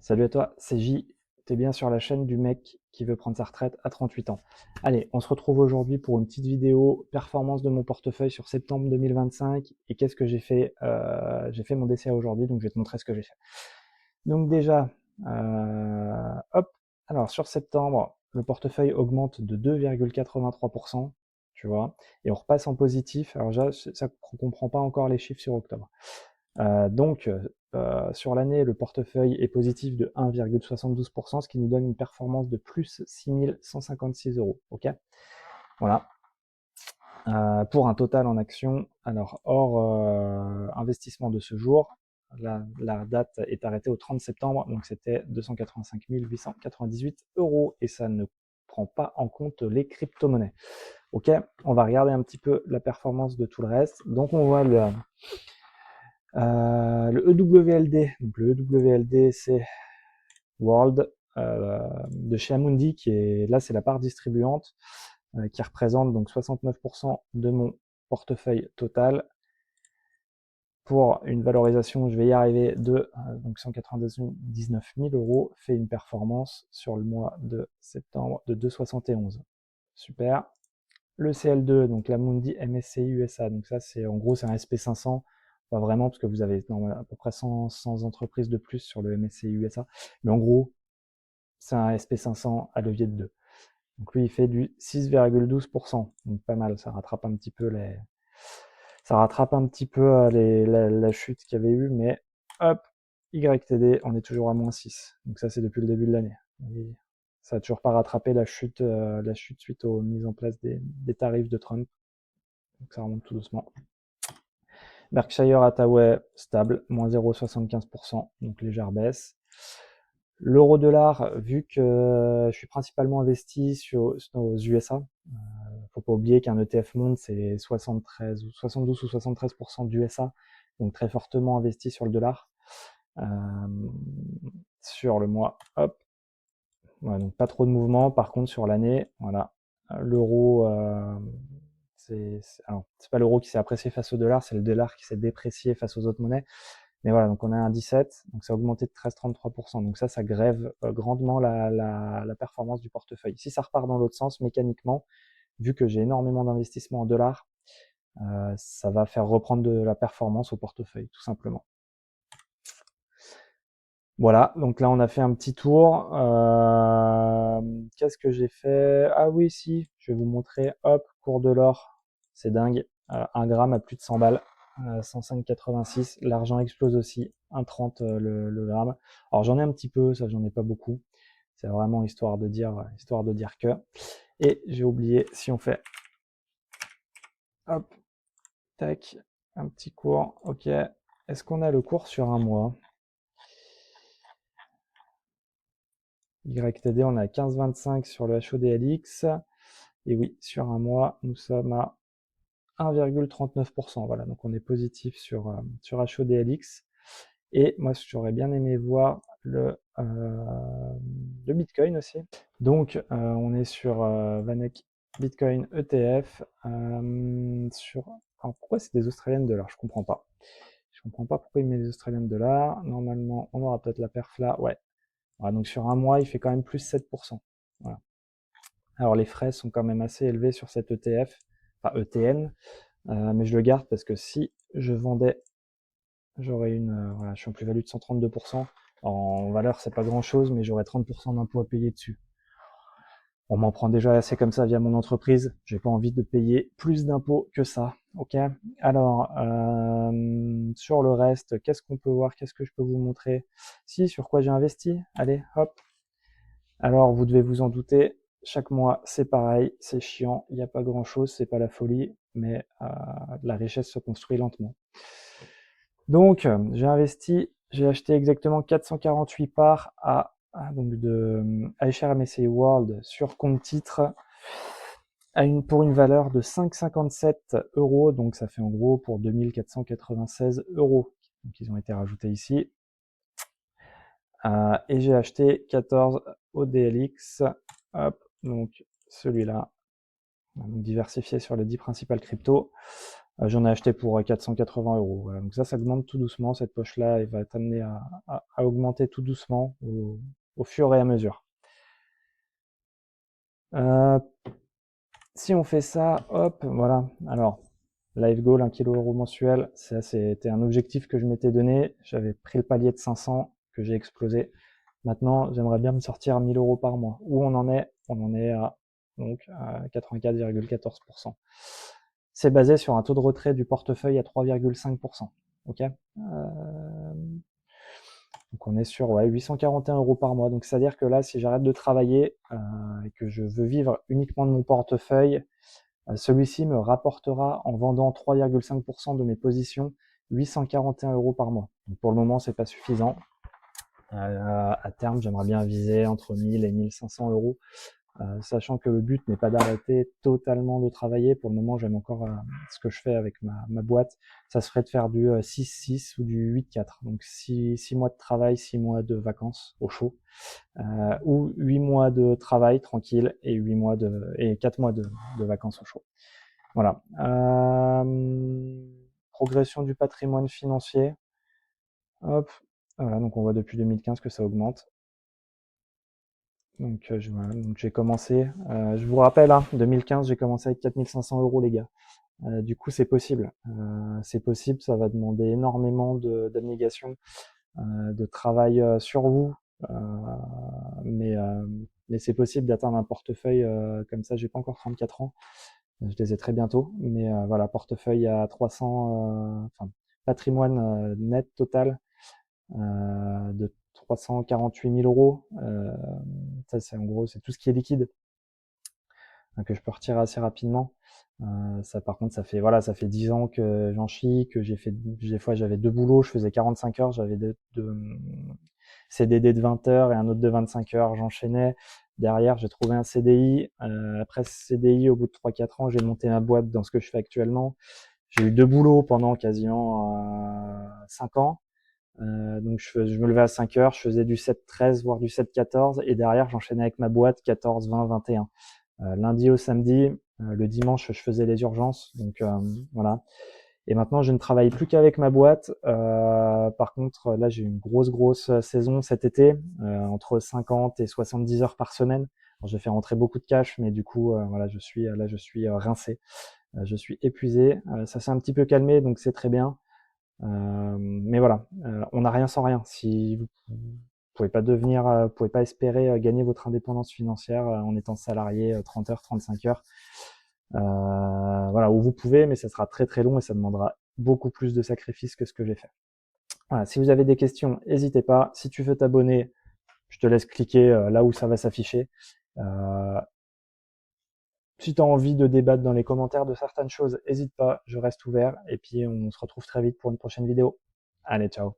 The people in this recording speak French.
Salut à toi, c'est J. T'es bien sur la chaîne du mec qui veut prendre sa retraite à 38 ans. Allez, on se retrouve aujourd'hui pour une petite vidéo performance de mon portefeuille sur septembre 2025. Et qu'est-ce que j'ai fait J'ai fait mon DCA aujourd'hui, donc je vais te montrer ce que j'ai fait. Donc déjà, hop, alors sur septembre, le portefeuille augmente de 2,83%, tu vois, et on repasse en positif. Alors déjà, ça ne comprend pas encore les chiffres sur octobre. Sur l'année, le portefeuille est positif de 1,72%, ce qui nous donne une performance de plus 6 156 euros. Ok, voilà. Pour un total en actions, alors hors investissement de ce jour, la date est arrêtée au 30 septembre, donc c'était 285 898 euros et ça ne prend pas en compte les crypto-monnaies. Ok, on va regarder un petit peu la performance de tout le reste. Donc on voit le EWLD, donc le EWLD c'est World de chez Amundi, qui est là, c'est la part distribuante qui représente donc 69% de mon portefeuille total pour une valorisation, je vais y arriver, de donc 199 000 euros, fait une performance sur le mois de septembre de 2,71. Super. Le CL2, donc la Mundi MSCI USA, donc ça c'est en gros c'est un SP500, pas vraiment parce que vous avez à peu près 100 entreprises de plus sur le MSCI USA, mais en gros c'est un SP500 à levier de 2. Donc lui il fait du 6,12%, donc pas mal, ça rattrape un petit peu la chute qu'il y avait eu, mais hop, YTD, on est toujours à moins 6, donc ça c'est depuis le début de l'année. Ça n'a toujours pas rattrapé la chute suite aux mises en place des tarifs de Trump. Donc ça remonte tout doucement. Berkshire Hathaway, stable, moins 0,75%, donc légère baisse. L'euro-dollar, vu que je suis principalement investi aux USA, faut pas oublier qu'un ETF monde, c'est 73 ou 72 ou 73% d'USA, donc très fortement investi sur le dollar. Euh, sur le mois, hop, ouais, donc pas trop de mouvement. Par contre, sur l'année, voilà, l'euro, c'est pas l'euro qui s'est apprécié face au dollar, c'est le dollar qui s'est déprécié face aux autres monnaies. Mais voilà, donc on a un 17, donc ça a augmenté de 13,33%. Donc ça grève grandement la performance du portefeuille. Si ça repart dans l'autre sens, mécaniquement, vu que j'ai énormément d'investissements en dollars, ça va faire reprendre de la performance au portefeuille, tout simplement. Voilà, donc là on a fait un petit tour. Qu'est-ce que j'ai fait? Ah oui, si, je vais vous montrer. Hop, cours de l'or, c'est dingue. 1 gramme à plus de 100 balles, 105,86. L'argent explose aussi, 1,30 le gramme. Alors j'en ai un petit peu, ça j'en ai pas beaucoup. C'est vraiment histoire de dire que. Et j'ai oublié, si on fait, hop, tac, un petit cours. Ok, est-ce qu'on a le cours sur un mois? YTD, on a 15,25 sur le HODLX. Et oui, sur un mois, nous sommes à 1,39%. Voilà, donc on est positif sur HODLX. Et moi, j'aurais bien aimé voir le Bitcoin aussi. Donc, on est sur Vanek Bitcoin ETF. Alors, pourquoi c'est des Australian dollars? Je comprends pas. Je comprends pas pourquoi il met des Australian dollars. Normalement, on aura peut-être la perf là. Ouais. Voilà, donc sur un mois, il fait quand même plus 7%. Voilà. Alors les frais sont quand même assez élevés sur cet ETF, enfin ETN, mais je le garde parce que si je vendais, j'aurais voilà, je suis en plus-value de 132%. En valeur, c'est pas grand-chose, mais j'aurais 30% d'impôts à payer dessus. On m'en prend déjà assez comme ça via mon entreprise. J'ai pas envie de payer plus d'impôts que ça. Ok. Alors sur le reste, qu'est-ce qu'on peut voir? Qu'est-ce que je peux vous montrer? Si, sur quoi j'ai investi? Allez, hop. Alors, vous devez vous en douter, chaque mois, c'est pareil, c'est chiant, il n'y a pas grand-chose, c'est pas la folie, mais la richesse se construit lentement. Donc, j'ai acheté exactement 448 parts donc de iShares MSCI World sur compte titre pour une valeur de 5,57 euros, donc ça fait en gros pour 2496 euros. Donc, ils ont été rajoutés ici. Et j'ai acheté 14 ODLX, hop, donc celui-là, donc diversifié sur les 10 principales cryptos. J'en ai acheté pour 480 euros. Voilà. Donc ça augmente tout doucement. Cette poche-là, elle va être amenée à augmenter tout doucement au fur et à mesure. Si on fait ça, hop, voilà. Alors, live goal, 1 kg euro mensuel, ça c'était un objectif que je m'étais donné. J'avais pris le palier de 500 que j'ai explosé. Maintenant, j'aimerais bien me sortir 1000 euros par mois. Où on en est? On en est à, donc, à 84,14%. C'est basé sur un taux de retrait du portefeuille à 3,5%. Ok. Donc on est sur 841 euros par mois. Donc c'est-à-dire que là, si j'arrête de travailler et que je veux vivre uniquement de mon portefeuille, celui-ci me rapportera en vendant 3,5% de mes positions 841 euros par mois. Donc pour le moment, c'est pas suffisant. À terme, j'aimerais bien viser entre 1000 et 1500 euros. Sachant que le but n'est pas d'arrêter totalement de travailler. Pour le moment, j'aime encore ce que je fais avec ma boîte. Ça serait de faire du 6-6 ou du 8-4. Donc 6 mois de travail, 6 mois de vacances au chaud. Ou 8 mois de travail tranquille et 4 mois de vacances au chaud. Voilà. Progression du patrimoine financier. Hop. Voilà, donc on voit depuis 2015 que ça augmente. Donc, j'ai commencé, je vous rappelle, 2015, j'ai commencé avec 4500 euros, les gars. Du coup, c'est possible. C'est possible, ça va demander énormément d'abnégation, de travail sur vous, mais, mais c'est possible d'atteindre un portefeuille comme ça. J'ai pas encore 34 ans, je les ai très bientôt, mais voilà, portefeuille à 300, enfin, patrimoine net total de 348 000 euros. Ça, c'est en gros, c'est tout ce qui est liquide que je peux retirer assez rapidement. Ça, par contre, ça fait 10 ans que j'en chie, que des fois, j'avais 2 boulots, je faisais 45 heures, j'avais deux CDD de 20 heures et un autre de 25 heures, j'enchaînais. Derrière, j'ai trouvé un CDI. Après ce CDI, au bout de 3-4 ans, j'ai monté ma boîte dans ce que je fais actuellement. J'ai eu 2 boulots pendant quasiment 5 ans. Donc je me levais à 5 heures, je faisais du 7-13, voire du 7-14, et derrière j'enchaînais avec ma boîte 14, 20, 21. Lundi au samedi, le dimanche je faisais les urgences, donc voilà. Et maintenant je ne travaille plus qu'avec ma boîte. Par contre là j'ai une grosse saison cet été, entre 50 et 70 heures par semaine. Alors, j'ai fait rentrer beaucoup de cash, mais du coup voilà, je suis rincé, je suis épuisé. Ça s'est un petit peu calmé, donc c'est très bien. Mais voilà, on n'a rien sans rien. Si vous pouvez pas vous pouvez pas espérer gagner votre indépendance financière en étant salarié 30 heures, 35 heures. Voilà, où vous pouvez, mais ça sera très long et ça demandera beaucoup plus de sacrifices que ce que j'ai fait. Voilà, si vous avez des questions, n'hésitez pas. Si tu veux t'abonner, je te laisse cliquer là où ça va s'afficher. Si tu as envie de débattre dans les commentaires de certaines choses, n'hésite pas, je reste ouvert. Et puis on se retrouve très vite pour une prochaine vidéo. Allez, ciao.